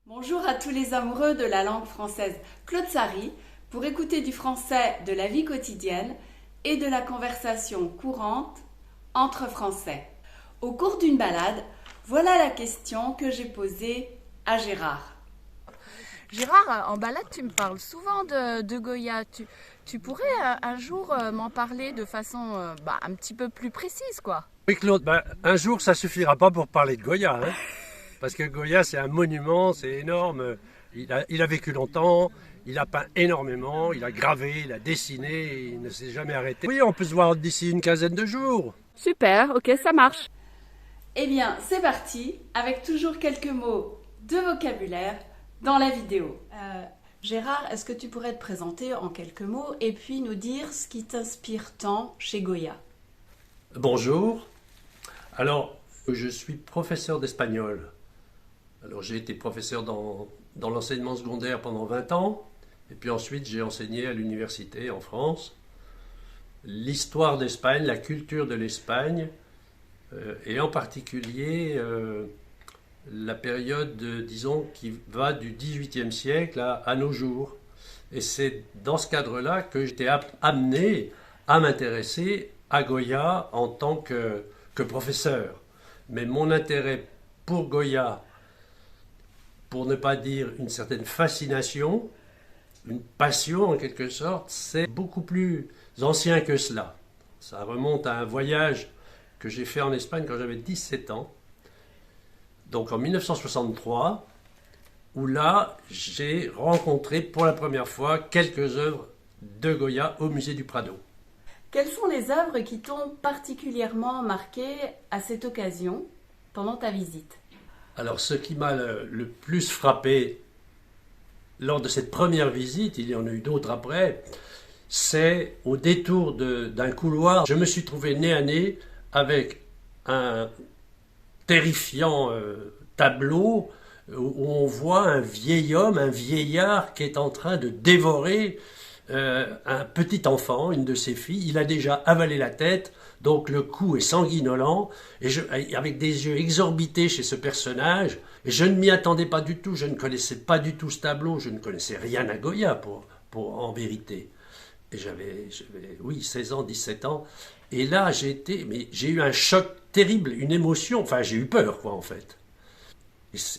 Bonjour à tous les amoureux de la langue française. Claude Sary pour écouter du français de la vie quotidienne et de la conversation courante entre Français. Au cours d'une balade, voilà la question que j'ai posée à Gérard. Gérard, en balade, tu me parles souvent de Goya. Tu pourrais un jour m'en parler de façon un petit peu plus précise, quoi. Oui, Claude, un jour ça suffira pas pour parler de Goya, hein, parce que Goya c'est un monument, c'est énorme. Il a vécu longtemps, il a peint énormément, il a gravé, il a dessiné, il ne s'est jamais arrêté. Oui, on peut se voir d'ici une quinzaine de jours. Super, ok, ça marche. Eh bien, c'est parti, avec toujours quelques mots de vocabulaire dans la vidéo. Gérard, est-ce que tu pourrais te présenter en quelques mots et puis nous dire ce qui t'inspire tant chez Goya? Bonjour. Alors, je suis professeur d'espagnol. Alors, j'ai été professeur dans l'enseignement secondaire pendant 20 ans, et puis ensuite j'ai enseigné à l'université en France. L'histoire d'Espagne, la culture de l'Espagne, et en particulier la période, disons, qui va du XVIIIe siècle à nos jours. Et c'est dans ce cadre-là que j'étais amené à m'intéresser à Goya en tant que professeur. Mais mon intérêt pour Goya, pour ne pas dire une certaine fascination, une passion en quelque sorte, c'est beaucoup plus ancien que cela. Ça remonte à un voyage que j'ai fait en Espagne quand j'avais 17 ans, donc en 1963, où là j'ai rencontré pour la première fois quelques œuvres de Goya au musée du Prado. Quelles sont les œuvres qui t'ont particulièrement marqué à cette occasion pendant ta visite? Alors ce qui m'a le plus frappé lors de cette première visite, il y en a eu d'autres après, c'est au détour d'un couloir, je me suis trouvé nez à nez avec un terrifiant tableau où on voit un vieil homme, un vieillard qui est en train de dévorer un petit enfant, une de ses filles. Il a déjà avalé la tête, donc le cou est sanguinolent, avec des yeux exorbités chez ce personnage. Et je ne m'y attendais pas du tout, je ne connaissais pas du tout ce tableau, je ne connaissais rien à Goya en vérité. Et j'avais, oui, 16 ans, 17 ans. Et là, j'ai eu un choc terrible, une émotion, enfin j'ai eu peur, quoi, en fait.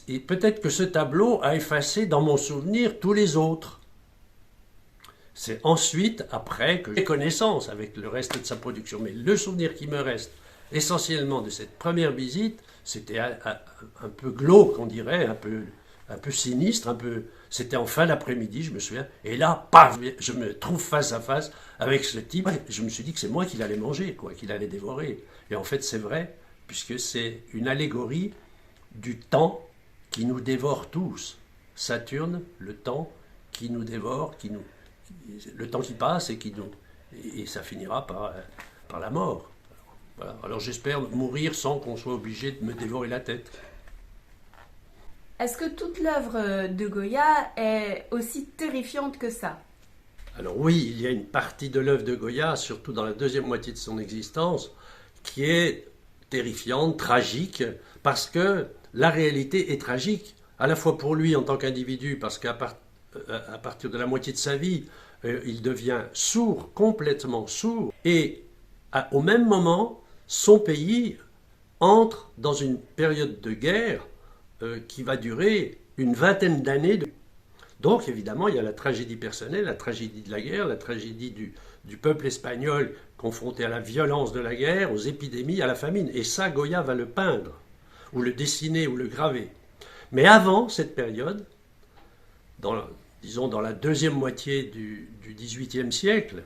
Et peut-être que ce tableau a effacé dans mon souvenir tous les autres. C'est ensuite, après, que j'ai connaissance avec le reste de sa production. Mais le souvenir qui me reste essentiellement de cette première visite, c'était un peu glauque, on dirait, un peu sinistre, c'était en fin d'après-midi, je me souviens. Et là, paf, je me trouve face à face avec ce type. Je me suis dit que c'est moi qui l'allais manger, quoi, qu'il allait dévorer. Et en fait, c'est vrai, puisque c'est une allégorie du temps qui nous dévore tous. Saturne, le temps qui nous dévore, le temps qui passe et ça finira par la mort. Voilà. Alors j'espère mourir sans qu'on soit obligé de me dévorer la tête. Est-ce que toute l'œuvre de Goya est aussi terrifiante que ça? Alors oui, il y a une partie de l'œuvre de Goya, surtout dans la deuxième moitié de son existence, qui est terrifiante, tragique, parce que la réalité est tragique, à la fois pour lui en tant qu'individu, parce qu'à partir de la moitié de sa vie, il devient sourd, complètement sourd, et au même moment, son pays entre dans une période de guerre qui va durer une vingtaine d'années. Donc évidemment, il y a la tragédie personnelle, la tragédie de la guerre, la tragédie du peuple espagnol confronté à la violence de la guerre, aux épidémies, à la famine. Et ça, Goya va le peindre, ou le dessiner, ou le graver. Mais avant cette période, disons dans la deuxième moitié du XVIIIe siècle,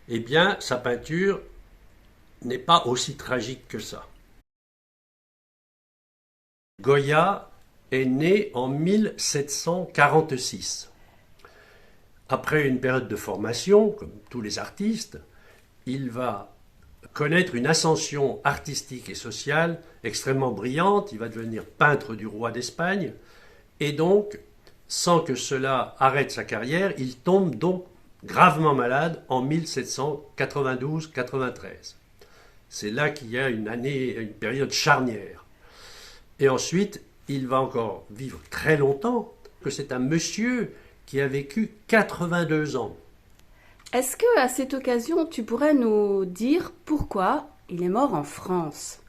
eh bien, sa peinture n'est pas aussi tragique que ça. Goya est né en 1746. Après une période de formation, comme tous les artistes, il va connaître une ascension artistique et sociale extrêmement brillante. Il va devenir peintre du roi d'Espagne. Et donc, sans que cela arrête sa carrière, il tombe donc gravement malade en 1792-93. C'est là qu'il y a une période charnière. Et ensuite, il va encore vivre très longtemps, que c'est un monsieur qui a vécu 82 ans. Est-ce que à cette occasion, tu pourrais nous dire pourquoi il est mort en France?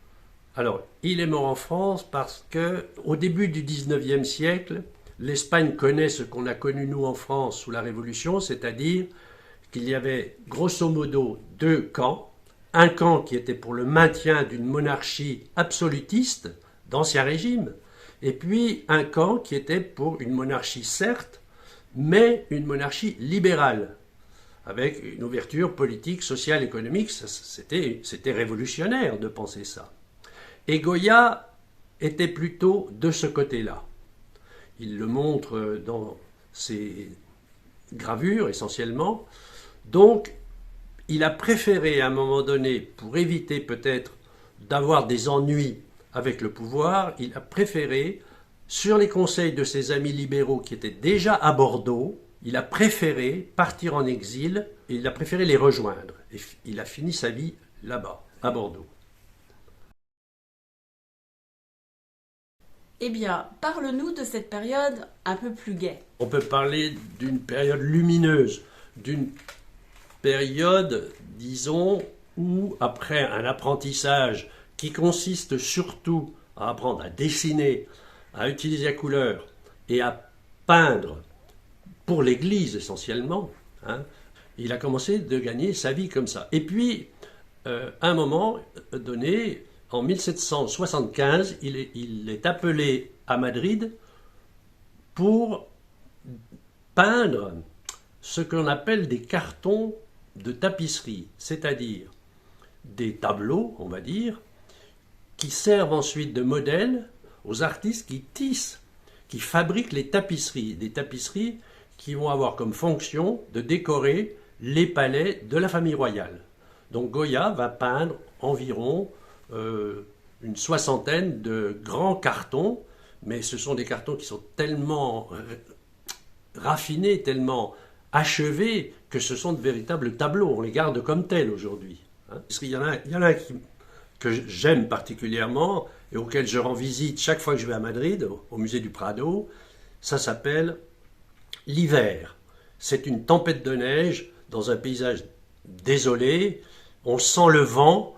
Alors, il est mort en France parce que, au début du 19e siècle, l'Espagne connaît ce qu'on a connu nous en France sous la Révolution, c'est-à-dire qu'il y avait grosso modo deux camps. Un camp qui était pour le maintien d'une monarchie absolutiste, d'Ancien Régime, et puis un camp qui était pour une monarchie certes, mais une monarchie libérale, avec une ouverture politique, sociale, économique. C'était révolutionnaire de penser ça. Et Goya était plutôt de ce côté-là. Il le montre dans ses gravures essentiellement. Donc, il a préféré à un moment donné, pour éviter peut-être d'avoir des ennuis avec le pouvoir, il a préféré, sur les conseils de ses amis libéraux qui étaient déjà à Bordeaux, il a préféré partir en exil et il a préféré les rejoindre. Et il a fini sa vie là-bas, à Bordeaux. Eh bien, parle-nous de cette période un peu plus gaie. On peut parler d'une période lumineuse, d'une période, disons, où, après un apprentissage qui consiste surtout à apprendre à dessiner, à utiliser la couleur et à peindre pour l'Église essentiellement, il a commencé de gagner sa vie comme ça. Et puis, à un moment donné, en 1775, il est appelé à Madrid pour peindre ce qu'on appelle des cartons de tapisserie, c'est-à-dire des tableaux, on va dire, qui servent ensuite de modèle aux artistes qui tissent, qui fabriquent les tapisseries, des tapisseries qui vont avoir comme fonction de décorer les palais de la famille royale. Donc Goya va peindre environ une soixantaine de grands cartons, mais ce sont des cartons qui sont tellement raffinés, tellement achevés, que ce sont de véritables tableaux. On les garde comme tels aujourd'hui. Il y en a que j'aime particulièrement et auquel je rends visite chaque fois que je vais à Madrid, au musée du Prado. Ça s'appelle l'hiver. C'est une tempête de neige dans un paysage désolé. On sent le vent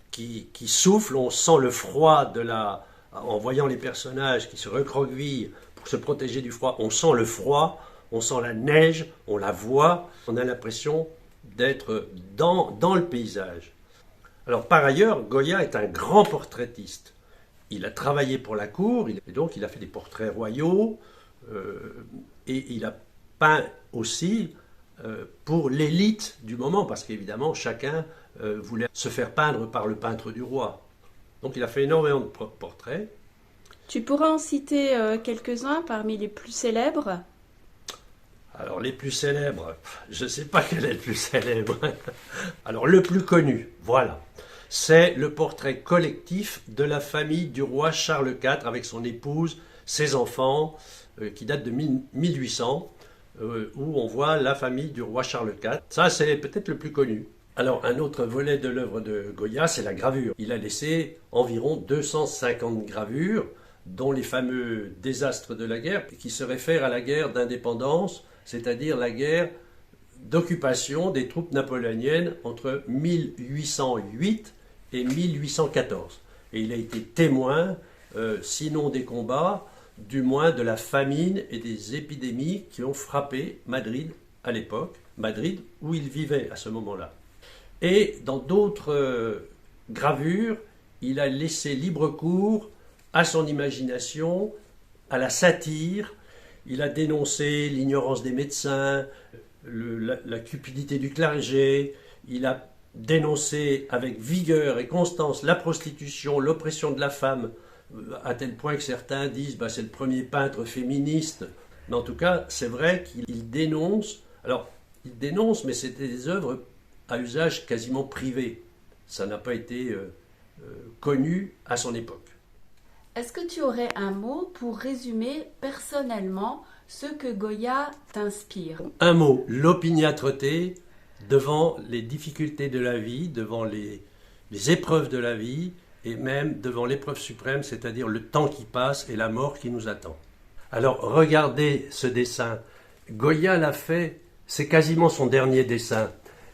qui souffle, on sent le froid en voyant les personnages qui se recroquevillent pour se protéger du froid. On sent le froid, on sent la neige, on la voit. On a l'impression d'être dans le paysage. Alors par ailleurs, Goya est un grand portraitiste. Il a travaillé pour la cour, et donc il a fait des portraits royaux, et il a peint aussi pour l'élite du moment, parce qu'évidemment chacun voulait se faire peindre par le peintre du roi. Donc il a fait énormément de portraits. Tu pourras en citer quelques-uns parmi les plus célèbres? Alors les plus célèbres, je ne sais pas quel est le plus célèbre. Alors le plus connu, voilà. C'est le portrait collectif de la famille du roi Charles IV avec son épouse, ses enfants, qui date de 1800, où on voit la famille du roi Charles IV. Ça, c'est peut-être le plus connu. Alors, un autre volet de l'œuvre de Goya, c'est la gravure. Il a laissé environ 250 gravures, dont les fameux désastres de la guerre, qui se réfèrent à la guerre d'indépendance, c'est-à-dire la guerre d'occupation des troupes napoléoniennes entre 1808 et 1814. Et il a été témoin, sinon des combats, du moins de la famine et des épidémies qui ont frappé Madrid à l'époque, Madrid où il vivait à ce moment-là. Et dans d'autres gravures, il a laissé libre cours à son imagination, à la satire. Il a dénoncé l'ignorance des médecins, la cupidité du clergé. Il a dénoncé avec vigueur et constance la prostitution, l'oppression de la femme, à tel point que certains disent c'est le premier peintre féministe. Mais en tout cas, c'est vrai qu'il dénonce. Alors, il dénonce, mais c'était des œuvres à usage quasiment privé. Ça n'a pas été connu à son époque. Est-ce que tu aurais un mot pour résumer personnellement ce que Goya t'inspire? Un mot, l'opiniâtreté devant les difficultés de la vie, devant les épreuves de la vie, et même devant l'épreuve suprême, c'est-à-dire le temps qui passe et la mort qui nous attend. Alors regardez ce dessin. Goya l'a fait, c'est quasiment son dernier dessin.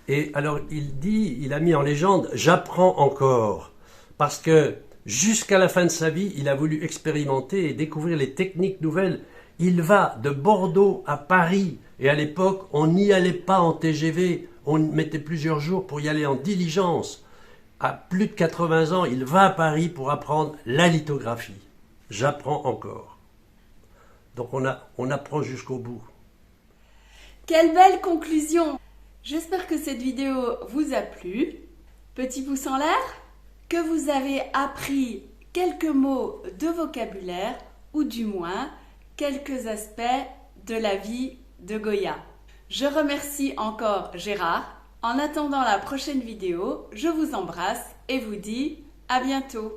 Et alors il a mis en légende « J'apprends encore ». Parce que jusqu'à la fin de sa vie, il a voulu expérimenter et découvrir les techniques nouvelles. Il va de Bordeaux à Paris. Et à l'époque, on n'y allait pas en TGV. On mettait plusieurs jours pour y aller en diligence. À plus de 80 ans, il va à Paris pour apprendre la lithographie. J'apprends encore. Donc on apprend jusqu'au bout. Quelle belle conclusion! J'espère que cette vidéo vous a plu. Petit pouce en l'air, que vous avez appris quelques mots de vocabulaire ou du moins quelques aspects de la vie de Goya. Je remercie encore Gérard. En attendant la prochaine vidéo, je vous embrasse et vous dis à bientôt.